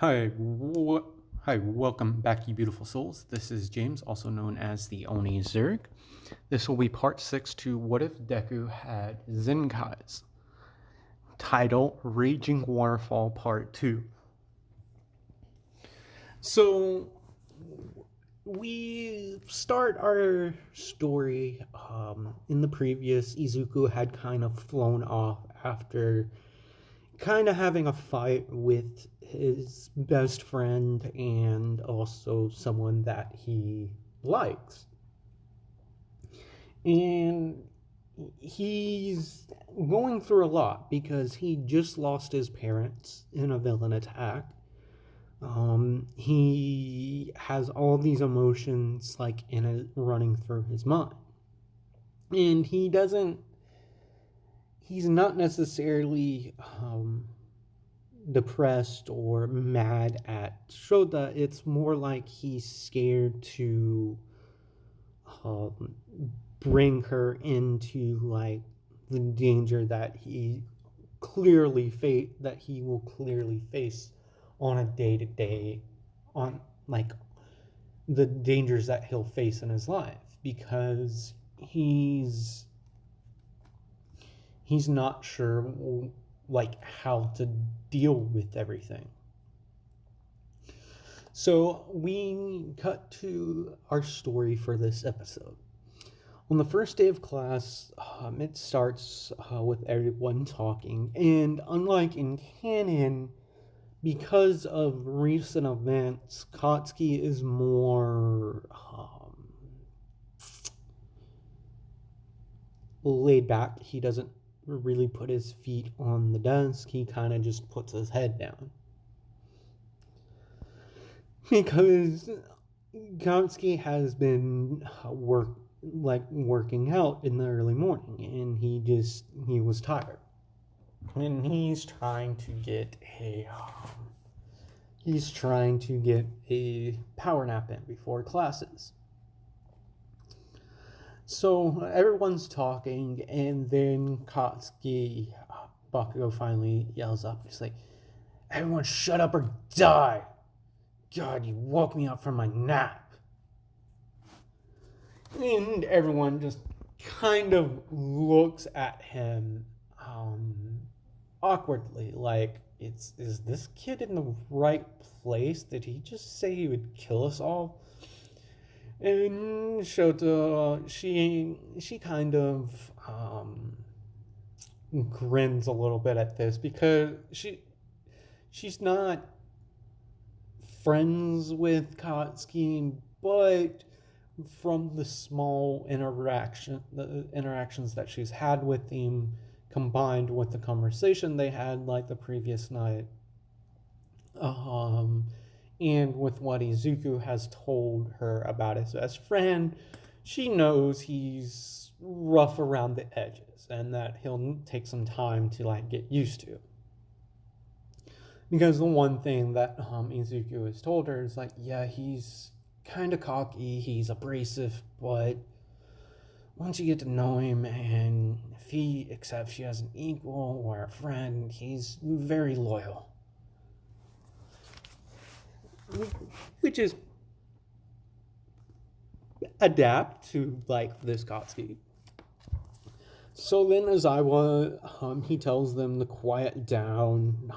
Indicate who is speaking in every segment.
Speaker 1: Hi, welcome back, you beautiful souls. This is James, also known as the Oni Zerg. This will be part 6 to What If Deku Had Zenkais? Title, Raging Waterfall Part 2. So, we start our story in the previous. Izuku had kind of flown off after kind of having a fight with his best friend and also someone that he likes. And he's going through a lot because he just lost his parents in a villain attack. He has all these emotions running through his mind. And he's not necessarily depressed or mad at Shoto. It's more like he's scared to bring her into the danger that he will clearly face on a day-to-day, on the dangers that he'll face in his life, because he's not sure how to deal with everything. So we cut to our story for this episode. On the first day of class, it starts with everyone talking, and unlike in canon, because of recent events, Katsuki is more laid back. He doesn't really put his feet on the desk. He kind of just puts his head down. Because Katsuki has been working out in the early morning, and he was tired. And he's trying to get a power nap in before classes. So everyone's talking, and then Katsuki, Bakugo finally yells up. He's like, "Everyone shut up or die! God, you woke me up from my nap." And everyone just kind of looks at him awkwardly, like, is this kid in the right place? Did he just say he would kill us all? And Shoto, she kind of grins a little bit at this, because she's not friends with Katsuki, but from the small interactions that she's had with him, combined with the conversation they had the previous night, and with what Izuku has told her about his best friend, she knows he's rough around the edges and that he'll take some time to get used to. Because the one thing that Izuku has told her is yeah, he's kind of cocky, he's abrasive, but once you get to know him, and if he accepts you as an equal or a friend, he's very loyal. Which is adapt to this Katsuki. So then Aizawa, he tells them to quiet down,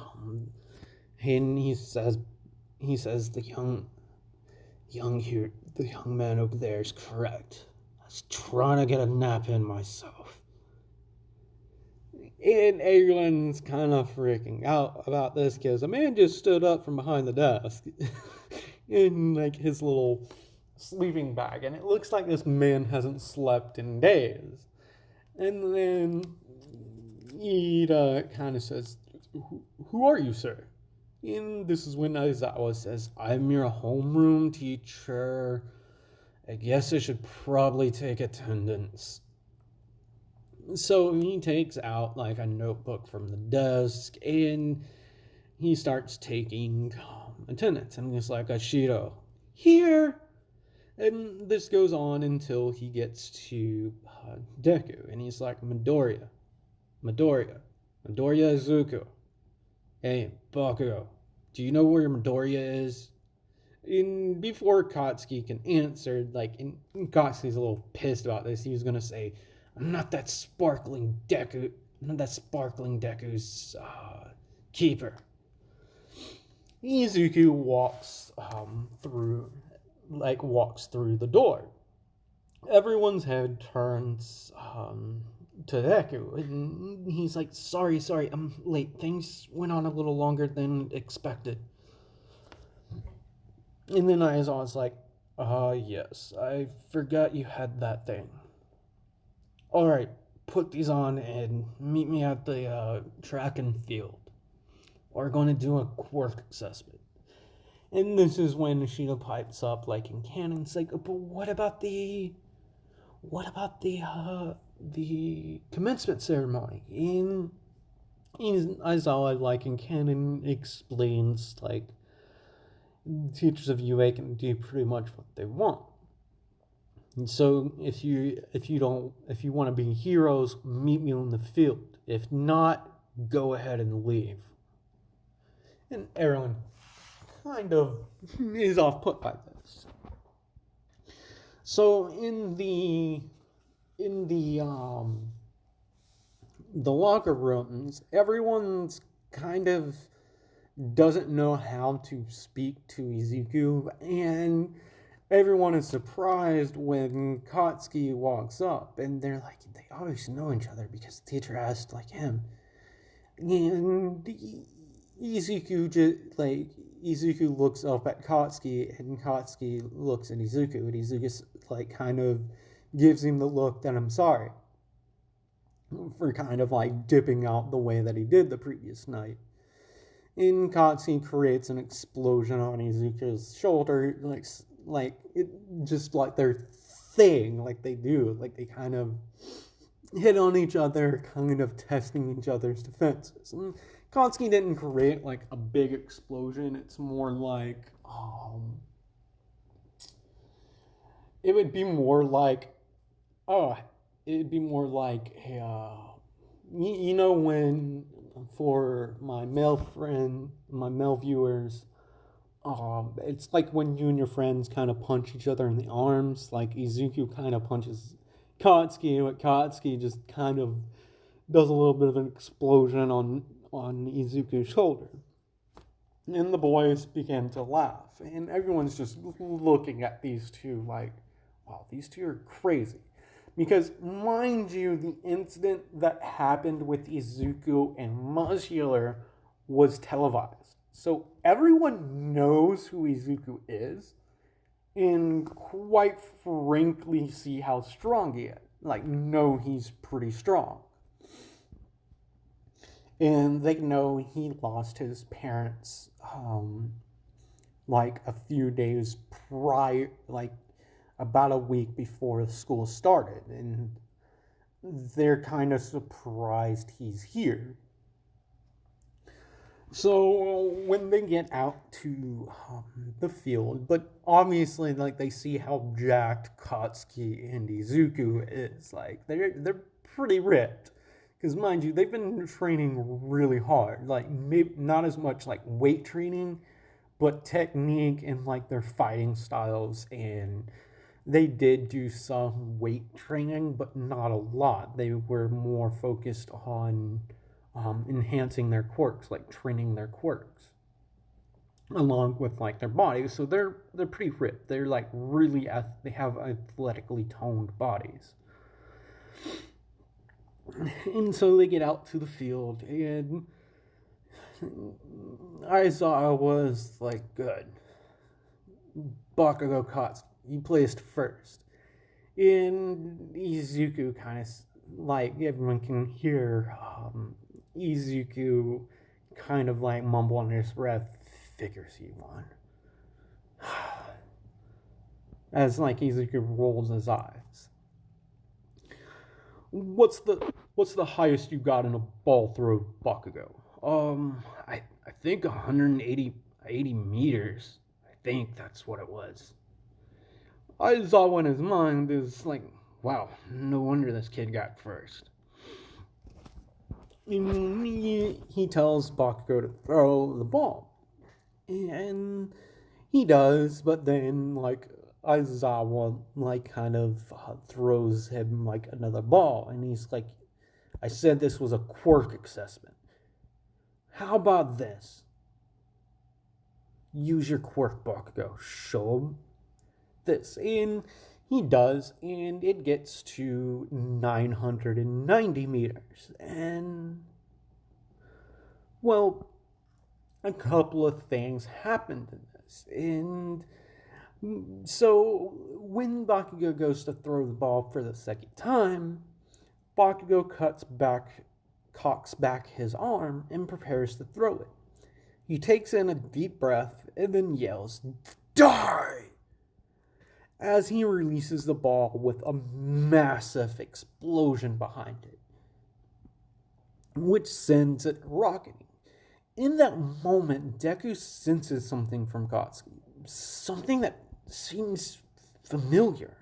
Speaker 1: and he says the young man over there is correct. I was trying to get a nap in myself. And everyone's kind of freaking out about this, because a man just stood up from behind the desk in his little sleeping bag, and it looks like this man hasn't slept in days. And then Ida kind of says, "Who are you, sir?" And this is when Aizawa says, "I'm your homeroom teacher. I guess I should probably take attendance." So he takes out a notebook from the desk, and he starts taking attendance, and he's like, "Ashito, here!" And this goes on until he gets to Deku, and he's like, Midoriya Izuku, hey, Bakugo, do you know where Midoriya is? And before Katsuki can answer, like, and Katsuki's a little pissed about this, he's gonna say, I'm not that sparkling Deku's keeper. Izuku walks through the door. Everyone's head turns to Deku, and he's like, sorry, I'm late. Things went on a little longer than expected. And then Aizawa's like, yes, I forgot you had that thing. Alright, put these on and meet me at the track and field. We're going to do a quirk assessment. And this is when Shoto pipes up, like in canon. It's like, but what about the commencement ceremony? And Aizawa, like in canon, explains, like, teachers of UA can do pretty much what they want. And so if you want to be heroes, meet me on the field. If not, go ahead and leave. And everyone kind of is off put by this. So in the locker rooms, everyone's kind of doesn't know how to speak to Izuku, and everyone is surprised when Katsuki walks up, and they're like, they always know each other because the teacher asked like him. And Izuku looks up at Katsuki, and Katsuki looks at Izuku, and Izuku like kind of gives him the look that I'm sorry for kind of like dipping out the way that he did the previous night. And Katsuki creates an explosion on Izuku's shoulder, like it just like their thing, like they do, like they kind of hit on each other, kind of testing each other's defenses. And Katsuki didn't create like a big explosion. It's more like it would be more like you know, when for my male viewers, it's like when you and your friends kind of punch each other in the arms, like Izuku kind of punches Katsuki, but Katsuki just kind of does a little bit of an explosion on Izuku's shoulder. And the boys began to laugh, and everyone's just looking at these two like, wow, these two are crazy. Because, mind you, the incident that happened with Izuku and Muscular was televised. So everyone knows who Izuku is, and quite frankly see how strong he is. Like, know he's pretty strong. And they know he lost his parents, like a few days prior, like about a week before school started, and they're kind of surprised he's here. So when they get out to the field, but obviously like they see how jacked Katsuki and Izuku is, like they're pretty ripped, because mind you, they've been training really hard, like maybe not as much like weight training, but technique and like their fighting styles. And they did do some weight training, but not a lot. They were more focused on enhancing their quirks, like training their quirks, along with like their bodies. So they're pretty ripped. They're like really they have athletically toned bodies. And so they get out to the field, and Aizawa was like, good. Bakugo Katsuki, you placed first. And Izuku kind of, like, everyone can hear Izuku kind of like mumble under his breath, figures he won. As like Izuku rolls his eyes. What's the highest you got in a ball throw, Bakugo? I think 180 meters. I think that's what it was. Aizawa in his mind is like, wow, no wonder this kid got first. He tells Bakugo to throw the ball. And he does, but then, like, Aizawa, like, kind of throws him, like, another ball. And he's like, I said this was a quirk assessment. How about this? Use your quirk, Bakugo. Show him this. And he does, and it gets to 990 meters. And, well, a couple of things happened in this. And so when Bakugo goes to throw the ball for the second time, Bakugo cocks back his arm and prepares to throw it. He takes in a deep breath and then yells, "Die!" as he releases the ball with a massive explosion behind it, which sends it rocketing. In that moment, Deku senses something from Katsuki, something that seems familiar.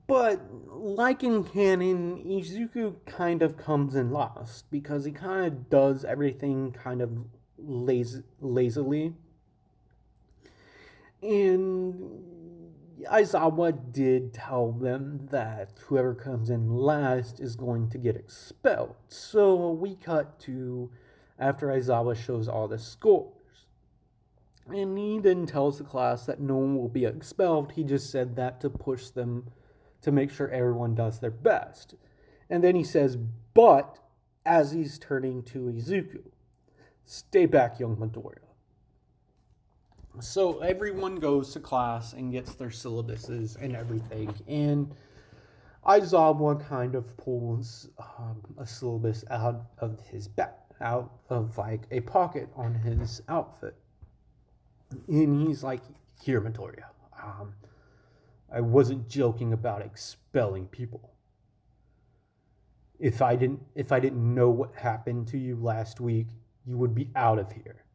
Speaker 1: But, like in canon, Izuku kind of comes in last, because he kind of does everything kind of lazily. And Aizawa did tell them that whoever comes in last is going to get expelled. So we cut to after Aizawa shows all the scores. And he then tells the class that no one will be expelled. He just said that to push them, to make sure everyone does their best. And then he says, but, as he's turning to Izuku, stay back, young Midoriya. So everyone goes to class and gets their syllabuses and everything. And Aizawa kind of pulls a syllabus out of his back, out of like a pocket on his outfit. And he's like, here, Midoriya, I wasn't joking about expelling people. If I didn't know what happened to you last week, you would be out of here.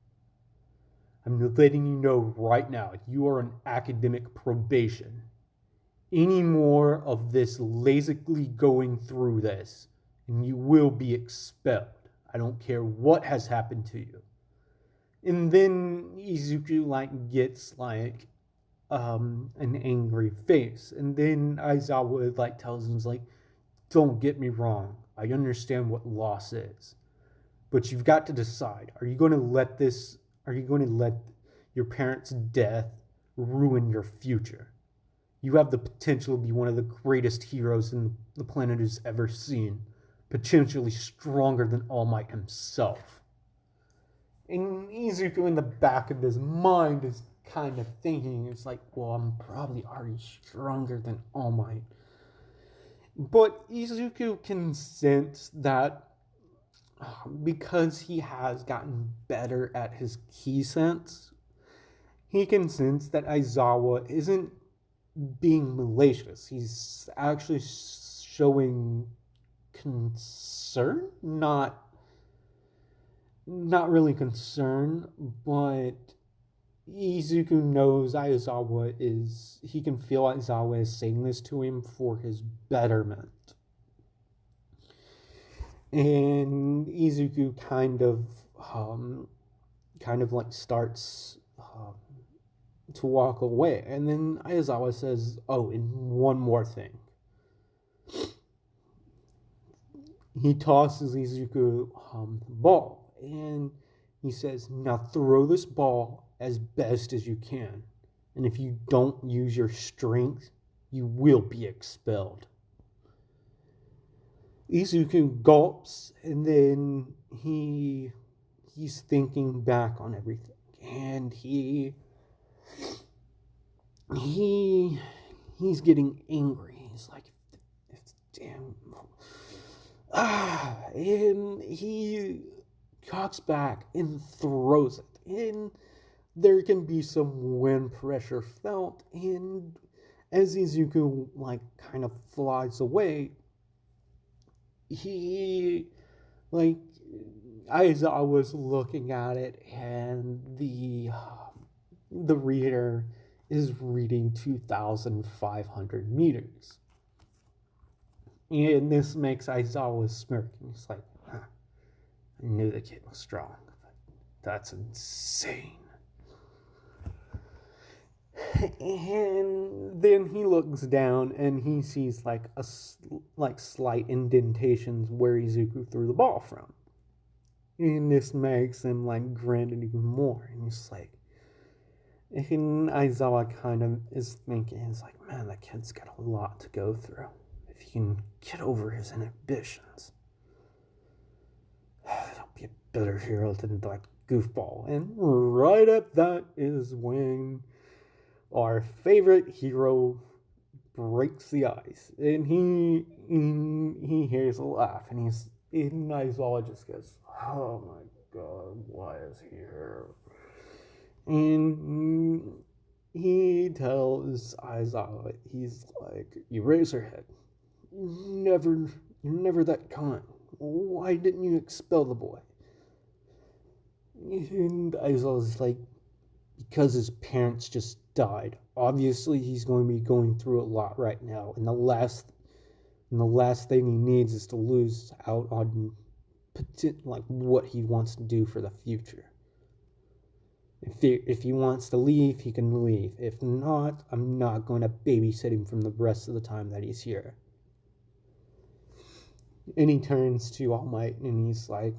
Speaker 1: I'm letting you know right now, you are on academic probation. Any more of this lazily going through this, and you will be expelled. I don't care what has happened to you. And then Izuku gets an angry face, and then Aizawa tells him don't get me wrong, I understand what loss is, but you've got to decide. Are you going to let your parents' death ruin your future? You have the potential to be one of the greatest heroes the planet has ever seen, potentially stronger than All Might himself. And Izuku, in the back of his mind, is kind of thinking, it's well, I'm probably already stronger than All Might. But Izuku can sense that because he has gotten better at his ki sense, he can sense that Aizawa isn't being malicious. He's actually showing concern, not really concern, but Izuku knows he can feel Aizawa is saying this to him for his betterment. And Izuku kind of starts to walk away. And then Aizawa says, oh, and one more thing. He tosses Izuku the ball, and he says, now throw this ball as best as you can. And if you don't use your strength, you will be expelled. Izuku gulps, and then he's thinking back on everything, and he's getting angry. He's like, damn. And he cocks back and throws it, and there can be some wind pressure felt, and as Izuku kind of flies away, Aizawa was looking at it, and the reader is reading 2,500 meters. And this makes Aizawa smirk. He's like, I knew the kid was strong, but That's insane. And then he looks down and he sees like slight indentations where Izuku threw the ball from. And this makes him like grin even more. And he's like, and Aizawa kind of is thinking, he's like, man, that kid's got a lot to go through. If he can get over his inhibitions, he'll be a better hero than that goofball. And right at that is when our favorite hero breaks the ice, and he hears a laugh, and Aizawa just goes, "Oh my God, why is he here?" And he tells Aizawa, he's like, "Eraserhead, you're never that kind. Why didn't you expel the boy?" And Aizawa's like, because his parents just died. Obviously, he's going to be going through a lot right now, and the last thing he needs is to lose out on like what he wants to do for the future. If he wants to leave, he can leave. If not, I'm not going to babysit him from the rest of the time that he's here. And he turns to All Might and he's like,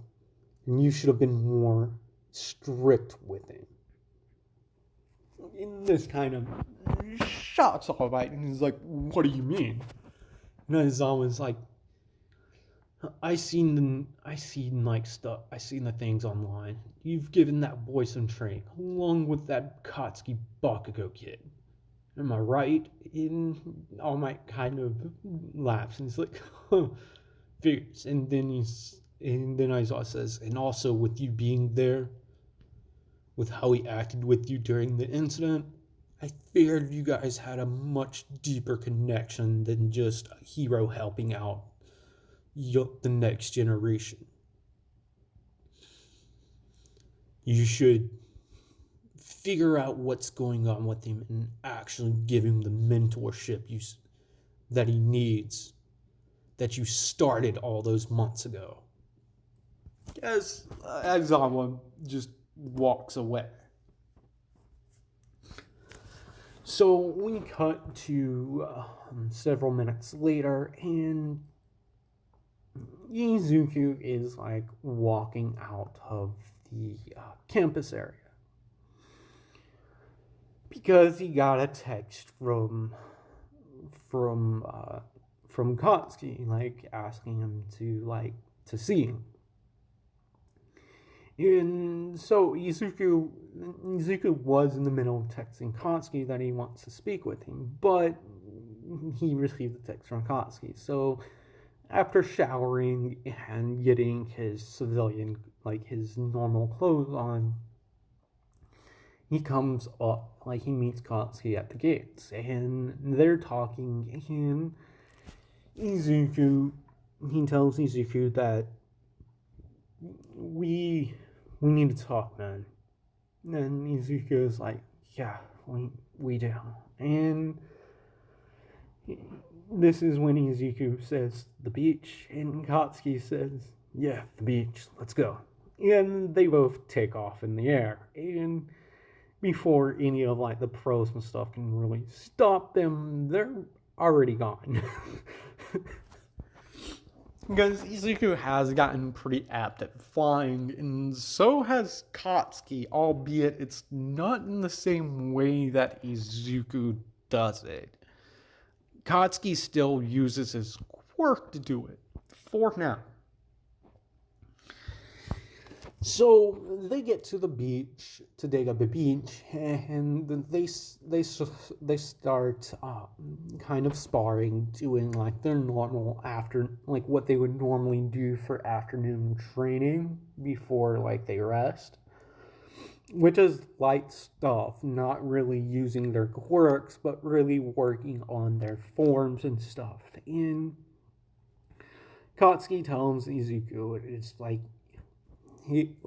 Speaker 1: and you should have been more strict with him. And this kind of shocks All Might, and he's like, what do you mean? And Aizawa's like, I seen the things online. You've given that boy some training, along with that Katsuki Bakugo kid. Am I right? And All Might kind of laughs, and he's like, huh, figures. And then Aizawa says, and also with you being there, with how he acted with you during the incident, I figured you guys had a much deeper connection than just a hero helping out the next generation. You should figure out what's going on with him and actually give him the mentorship that he needs, that you started all those months ago. As Aizawa just walks away. So we cut to several minutes later, and Izuku is like walking out of the campus area because he got a text from Katsuki, like asking him to see him. And so Izuku was in the middle of texting Katsuki that he wants to speak with him, but he received a text from Katsuki. So after showering and getting his civilian, like his normal clothes on, he comes up, like he meets Katsuki at the gates, and they're talking, and he tells Izuku that we need to talk, man. And Izuku is like, yeah, we do. And this is when Izuku says, the beach, and Katsuki says, yeah, the beach, let's go. And they both take off in the air. And before any of like the pros and stuff can really stop them, they're already gone. Because Izuku has gotten pretty apt at flying, and so has Katsuki, albeit it's not in the same way that Izuku does it. Katsuki still uses his quirk to do it, for now. So they get to the beach, to Deku Beach, and they start kind of sparring, doing like their normal like what they would normally do for afternoon training before like they rest, which is light stuff, not really using their quirks, but really working on their forms and stuff. And Katsuki tells Izuku it's like,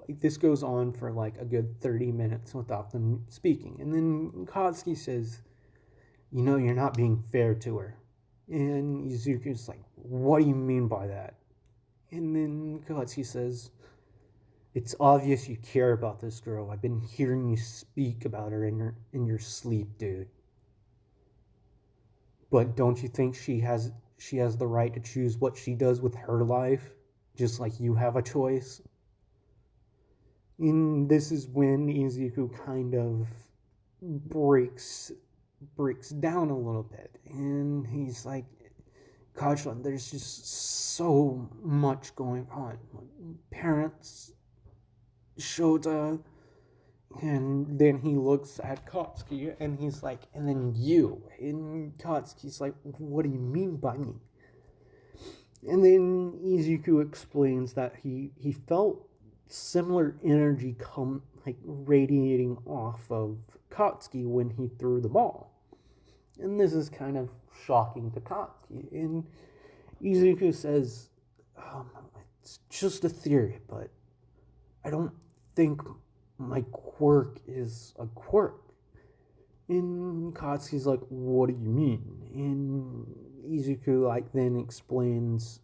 Speaker 1: this goes on for like a good 30 minutes without them speaking. And then Katsuki says, you know, you're not being fair to her. And Izuku's like, what do you mean by that? And then Katsuki says, It's obvious you care about this girl. I've been hearing you speak about her in your sleep, dude. But don't you think she has the right to choose what she does with her life, just like you have a choice? And this is when Izuku kind of breaks down a little bit, and he's like, Kachan, there's just so much going on. Parents, Shota, and then he looks at Katsuki and he's like, and then you. And Katsuki's like, what do you mean by me? And then Izuku explains that he felt similar energy come like radiating off of Katsuki when he threw the ball. And this is kind of shocking to Katsuki. And Izuku says, it's just a theory, but I don't think my quirk is a quirk. And Katsuki's like, what do you mean? And Izuku like then explains,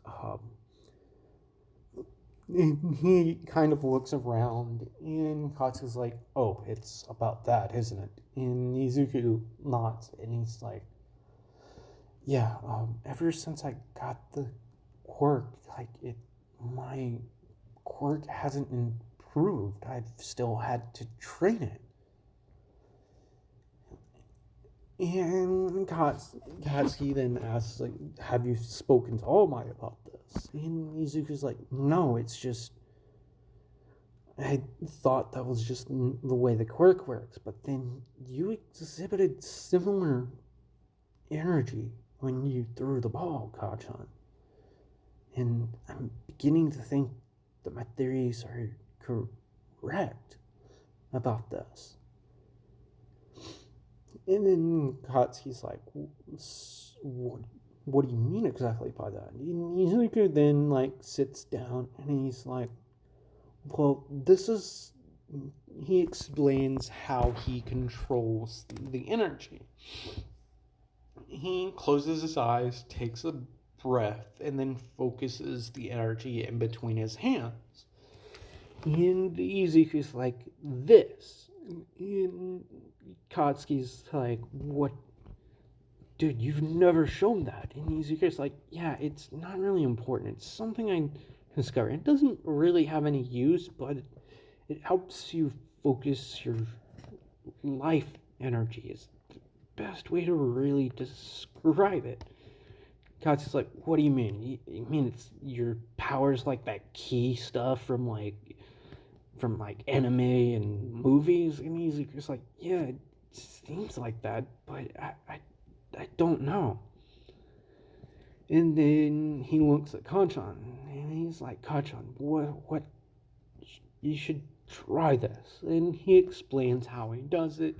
Speaker 1: and he kind of looks around, and Katsuki's like, oh, it's about that, isn't it? And Izuku nods, and he's like, yeah, ever since I got the quirk, my quirk hasn't improved. I've still had to train it. And Katsuki then asks, like, have you spoken to All Might about this? And Izuku's like, no, it's just, I thought that was just the way the quirk works, but then you exhibited similar energy when you threw the ball, Kachan. And I'm beginning to think that my theories are correct about this. And then Katsuki's like, what do you mean exactly by that? And Izuku then like sits down and he's like, well, he explains how he controls the energy. He closes his eyes, takes a breath, and then focuses the energy in between his hands. And Izuku's like, this. And Katsuki's like, what? Dude, you've never shown that. And Izuku's like, yeah, it's not really important. It's something I discovered. It doesn't really have any use, but it helps you focus your life energy is the best way to really describe it. Katsuki's like, what do you mean? You mean it's your powers like that key stuff from anime and movies? And Izuku's like, yeah, it seems like that, but I don't know. And then he looks at Kanchan, and he's like, Kanchan, what, you should try this. And he explains how he does it.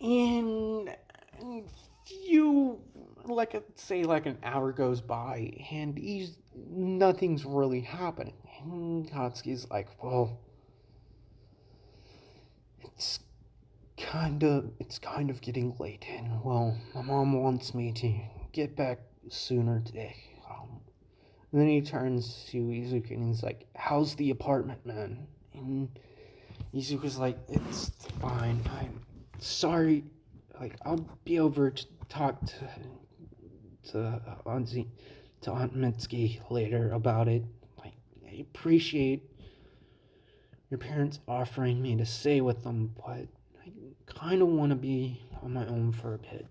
Speaker 1: And an hour goes by, and nothing's really happening. And Katsuki's like, well, it's kind of getting late, and well, my mom wants me to get back sooner today. And then he turns to Izuku and he's like, how's the apartment, man? And Izuku's like, it's fine. I'm sorry. Like, I'll be over to talk to Aunt Mitsuki later about it. Like, I appreciate your parents offering me to stay with them, but I kind of want to be on my own for a bit.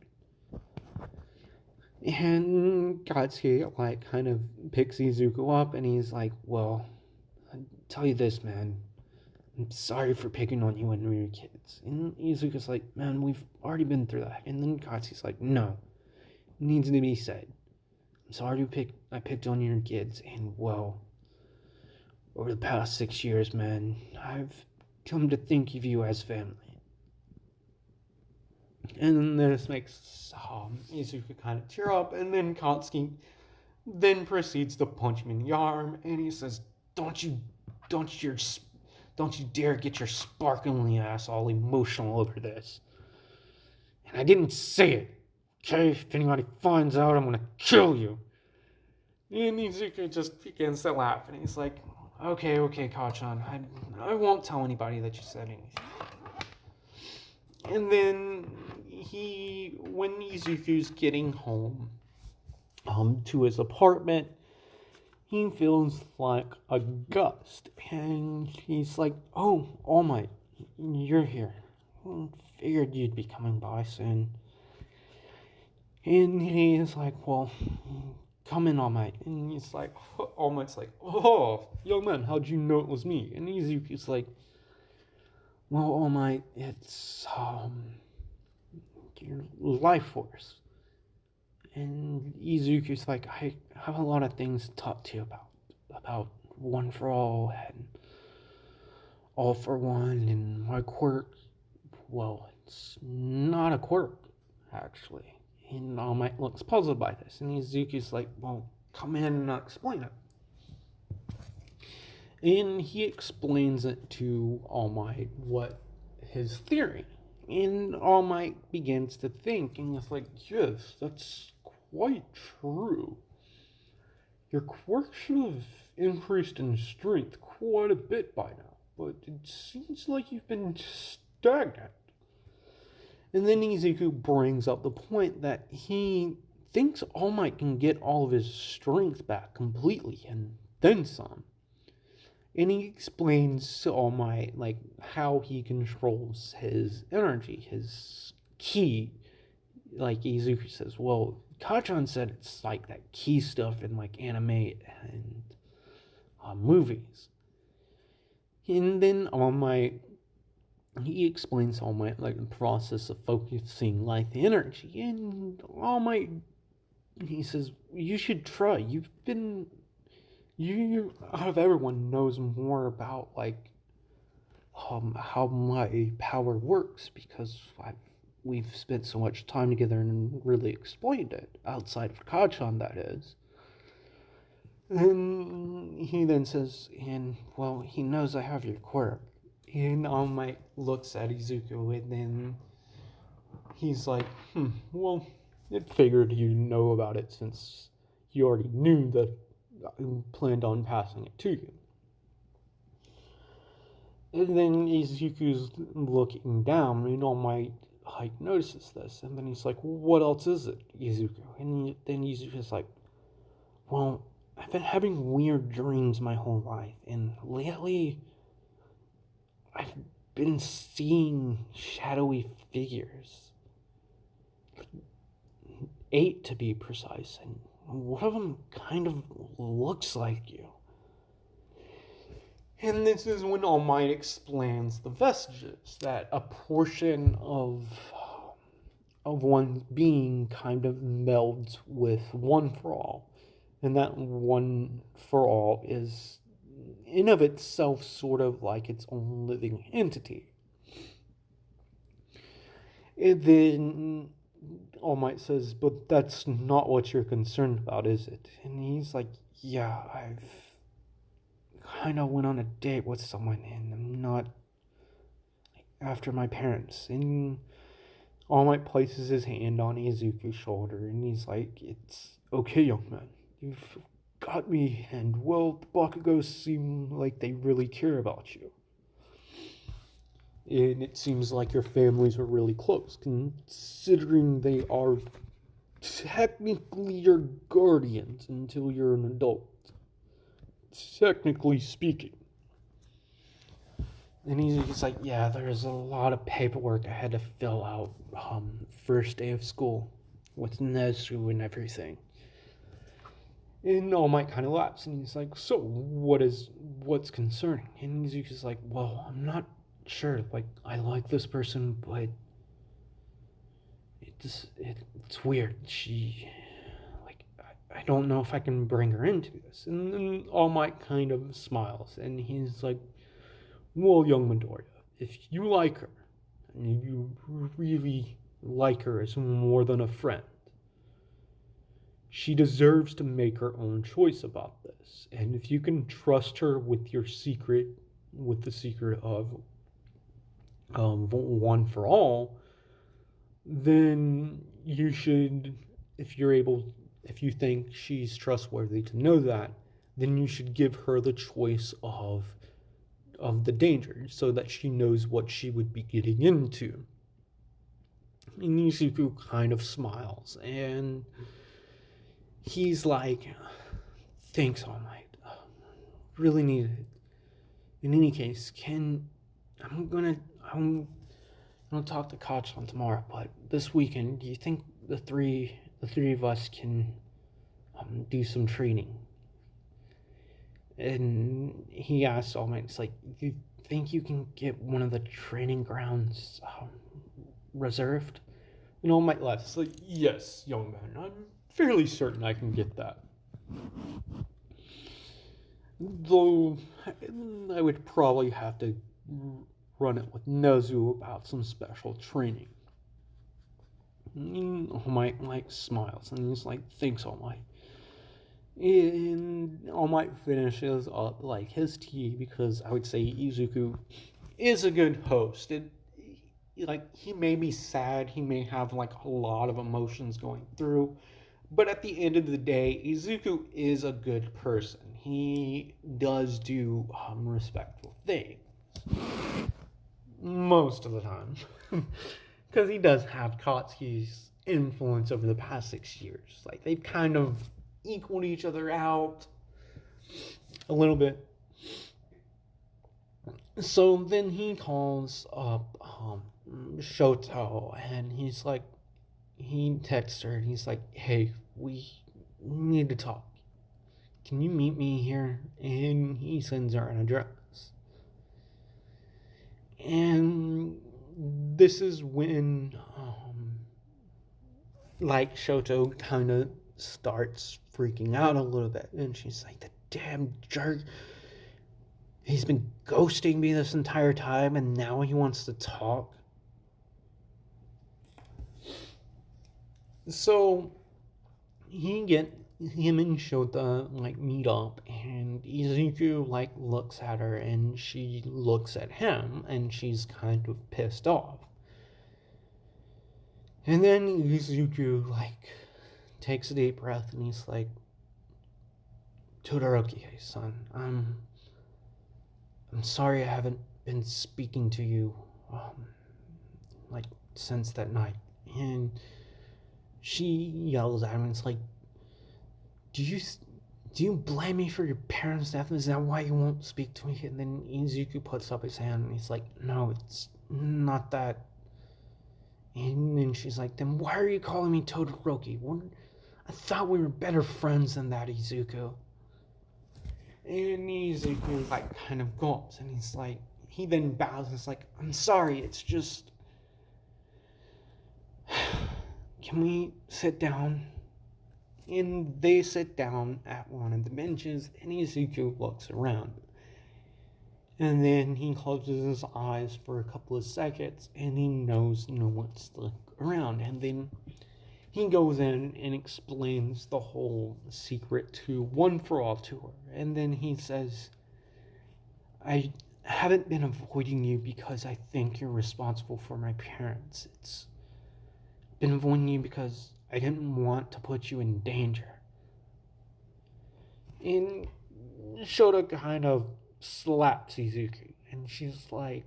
Speaker 1: And Katsuki, kind of picks Izuku up, and he's like, well, I'll tell you this, man. I'm sorry for picking on you when we were kids. And Izuku's like, man, we've already been through that. And then Katsuki's like, no, it needs to be said. I'm sorry I picked on your kids, and well, over the past 6 years, man, I've come to think of you as family. And then this makes Izuku kind of tear up, and then Katsuki then proceeds to punch him in the arm, and he says, don't you dare get your sparkling ass all emotional over this. And I didn't say it, okay? If anybody finds out, I'm gonna kill you. And Izuku just begins to laugh, and he's like, Okay, Kachan. I won't tell anybody that you said anything. And then when Izuku's getting home, to his apartment, he feels like a gust, and he's like, "Oh, All Might, you're here. Figured you'd be coming by soon." And he's like, "Well, come in, All Might." And he's like, All Might's like, "Oh, young man, how'd you know it was me?" And Izuku's like, "Well, All Might, it's your life force." And Izuku's like, "I have a lot of things to talk to you about One for All and All for One, and my quirk. Well, it's not a quirk, actually." And All Might looks puzzled by this, and Izuku's like, "Well, come in and explain it." And he explains it to All Might, what his theory. And All Might begins to think, and it's like, "Yes, that's quite true. Your quirk should have increased in strength quite a bit by now, but it seems like you've been stagnant." And then Izuku brings up the point that he thinks All Might can get all of his strength back completely and then some. And he explains to All Might like how he controls his energy, his ki. Like Izuku says, "Well, Kachan said it's like that ki stuff in like anime and movies." And then All Might, he explains All Might like the process of focusing like the energy. And All Might, he says, "You should try. You out of everyone knows more about like how my power works because we've spent so much time together and really explained it outside of Kachan, that is." And he then says, "And well, he knows I have your quirk." And All Might looks at Izuku, and then he's like, "Well, it figured you know about it since you already knew that I planned on passing it to you." And then Izuku's looking down, and All Might like notices this, and then he's like, "Well, what else is it, Izuku?" And then Izuku's like, "Well, I've been having weird dreams my whole life, and lately I've been seeing shadowy figures, 8 to be precise, and one of them kind of looks like you." And this is when All Might explains the vestiges, that a portion of one's being kind of melds with One for All. And that One for All is in of itself sort of like its own living entity. And then All Might says, "But that's not what you're concerned about, is it?" And he's like, "Yeah, I've kind of went on a date with someone, and I'm not after my parents." And All Might places his hand on Izuku's shoulder, and he's like, "It's okay, young man. You've got me, and well, the Bakugos seem like they really care about you. And it seems like your families are really close, considering they are technically your guardians until you're an adult. Technically speaking." And he's like, "Yeah, there's a lot of paperwork I had to fill out first day of school with Nezu and everything." And All Might kind of laughs, and he's like, "So, what's concerning?" And Izuku's like, "Well, I'm not sure. Like, I like this person, but it's weird. I don't know if I can bring her into this." And then All Might kind of smiles, and he's like, "Well, young Midoriya, if you like her, and you really like her as more than a friend, she deserves to make her own choice about this. And if you can trust her with the secret of One for All, then you should, if you think she's trustworthy to know that, then you should give her the choice of the danger so that she knows what she would be getting into. And Izuku kind of smiles, and he's like, thanks, All Might. Really needed it. In any case, I'm gonna talk to Kachan tomorrow, but this weekend, do you think the three of us can do some training? And he asks All Might, it's like, you think you can get one of the training grounds reserved? And All Might laughs. It's like, yes, young man, I'm fairly certain I can get that. Though I would probably have to run it with Nezu about some special training. And All Might smiles and he's like, thanks, All Might. And All Might finishes up his tea, because I would say Izuku is a good host. He may be sad, he may have a lot of emotions going through, but at the end of the day, Izuku is a good person. He does do respectful things most of the time, because he does have Katsuki's influence over the past 6 years. They've kind of equaled each other out a little bit. So then he calls up Shoto, and he texts her, and he's like, hey, we need to talk. Can you meet me here? And he sends her an address. And this is when Shoto kind of starts freaking out a little bit, and she's like, the damn jerk, he's been ghosting me this entire time, and now he wants to talk. So him and Shota meet up, and Izuku looks at her, and she looks at him, and she's kind of pissed off. And then Izuku takes a deep breath, and he's like, Todoroki, son, I'm sorry I haven't been speaking to you since that night. And she yells at him, and it's like, do you blame me for your parents' death? Is that why you won't speak to me? And then Izuku puts up his hand, and he's like, no, it's not that. And then she's like, then why are you calling me Todoroki? I thought we were better friends than that, Izuku. And Izuku kind of gulps, and he then bows, and it's like, I'm sorry, it's just, can we sit down? And they sit down at one of the benches, and Izuku looks around. And then he closes his eyes for a couple of seconds, and he knows no one's around. And then he goes in and explains the whole secret to One For All to her. And then he says, I haven't been avoiding you because I think you're responsible for my parents. It's been avoiding you because I didn't want to put you in danger. And Shota kind of slaps Izuku, and she's like,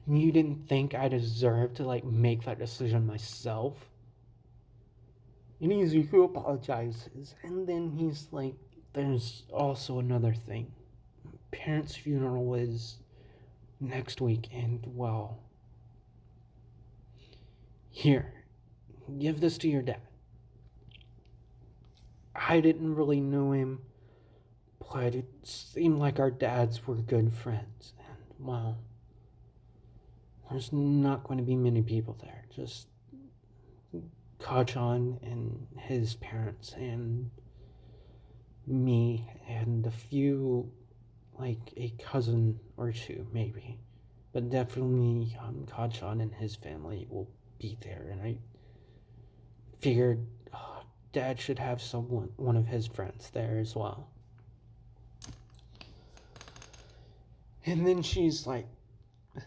Speaker 1: you didn't think I deserved to make that decision myself? And Izuku apologizes, and then he's like, there's also another thing. Parents' funeral is next week, and well, here, give this to your dad. I didn't really know him, but it seemed like our dads were good friends. And, well, there's not going to be many people there. Just Kachan and his parents and me and a few, a cousin or two, maybe. But definitely Kachan and his family will be there. And I figured Dad should have one of his friends there as well. And then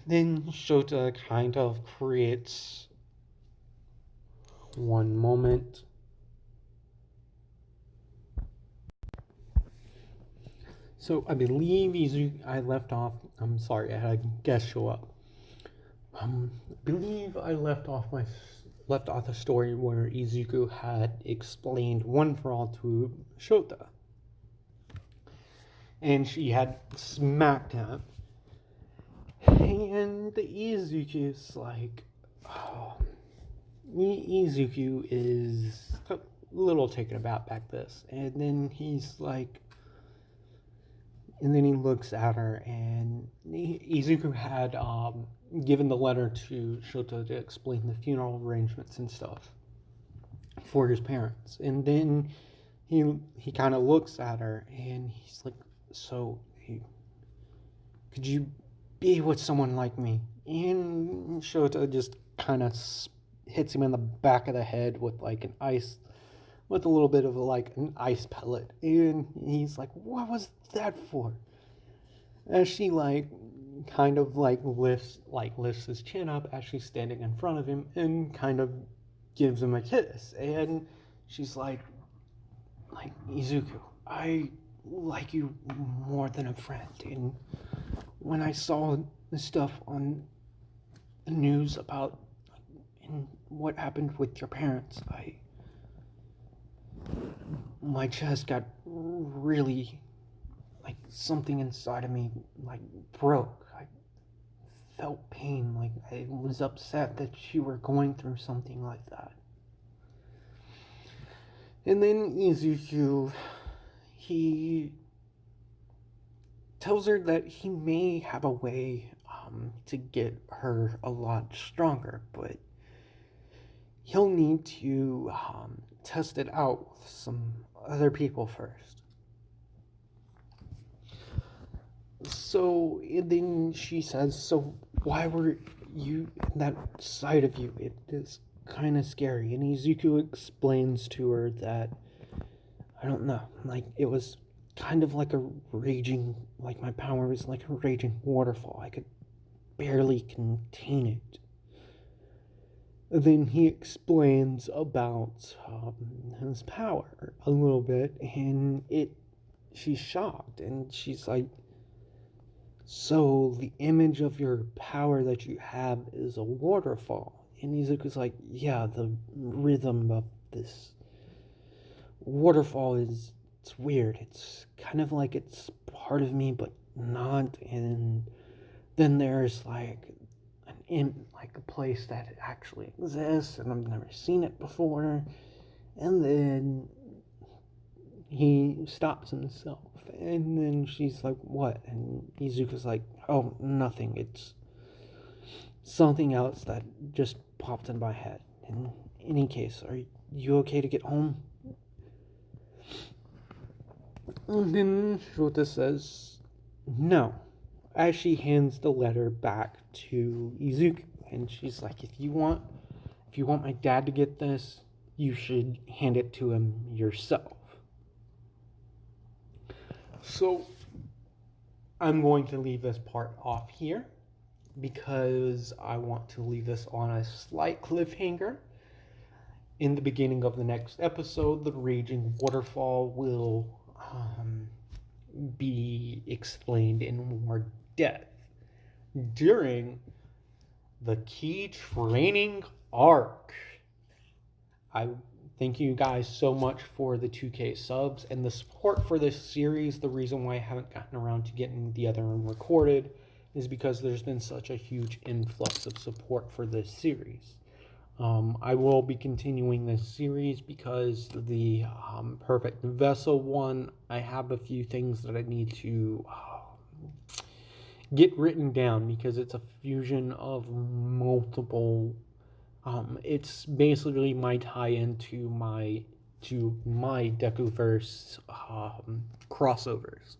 Speaker 1: then Shota kind of creates one moment. So I believe I left off. I'm sorry, I had a guest show up. I believe I left off a story where Izuku had explained one for all to Shota, and she had smacked him. And Izuku's like, oh, Izuku is a little taken aback by this, and then he's like. And then he looks at her, and Izuku had given the letter to Shoto to explain the funeral arrangements and stuff for his parents. And then he kind of looks at her, and he's like, "So, could you be with someone like me?" And Shoto just kind of hits him in the back of the head with with a little bit of an ice pellet, and he's like, "What was that for?" As she lifts his chin up as she's standing in front of him and kind of gives him a kiss, and she's like Izuku, I like you more than a friend, and when I saw the stuff on the news about what happened with your parents, my chest got really, something inside of me, broke. I felt pain, I was upset that you were going through something like that. And then Izuku, he tells her that he may have a way to get her a lot stronger, but he'll need to test it out with some other people first. So, and then she says, "So why were you, that side of you, it is kind of scary." And Izuku explains to her that, I don't know, it was kind of like a raging, my power was like a raging waterfall. I could barely contain it. Then he explains about his power a little bit, and she's shocked, and she's like, "So the image of your power that you have is a waterfall?" And Izuku's like, "Yeah, the rhythm of this waterfall it's weird. It's kind of like it's part of me, but not." And then there's a place that actually exists, and I've never seen it before. And then he stops himself, and then she's like, "What?" And Izuku's like, "Oh, nothing. It's something else that just popped in my head. In any case, are you okay to get home?" And then Shota says, "No," as she hands the letter back to Izuku, and she's like, if you want my dad to get this, you should hand it to him yourself. So I'm going to leave this part off here because I want to leave this on a slight cliffhanger. In the beginning of the next episode, the Raging Waterfall will be explained in more depth during the key training arc. I thank you guys so much for the 2K subs and the support for this series. The reason why I haven't gotten around to getting the other one recorded is because there's been such a huge influx of support for this series. I will be continuing this series because the Perfect Vessel one, I have a few things that I need to get written down because it's a fusion of multiple. It's basically my tie-in to my Dekuverse crossovers.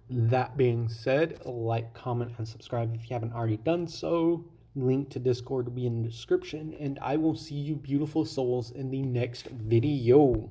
Speaker 1: That being said, like, comment, and subscribe if you haven't already done so. Link to Discord will be in the description, and I will see you beautiful souls in the next video.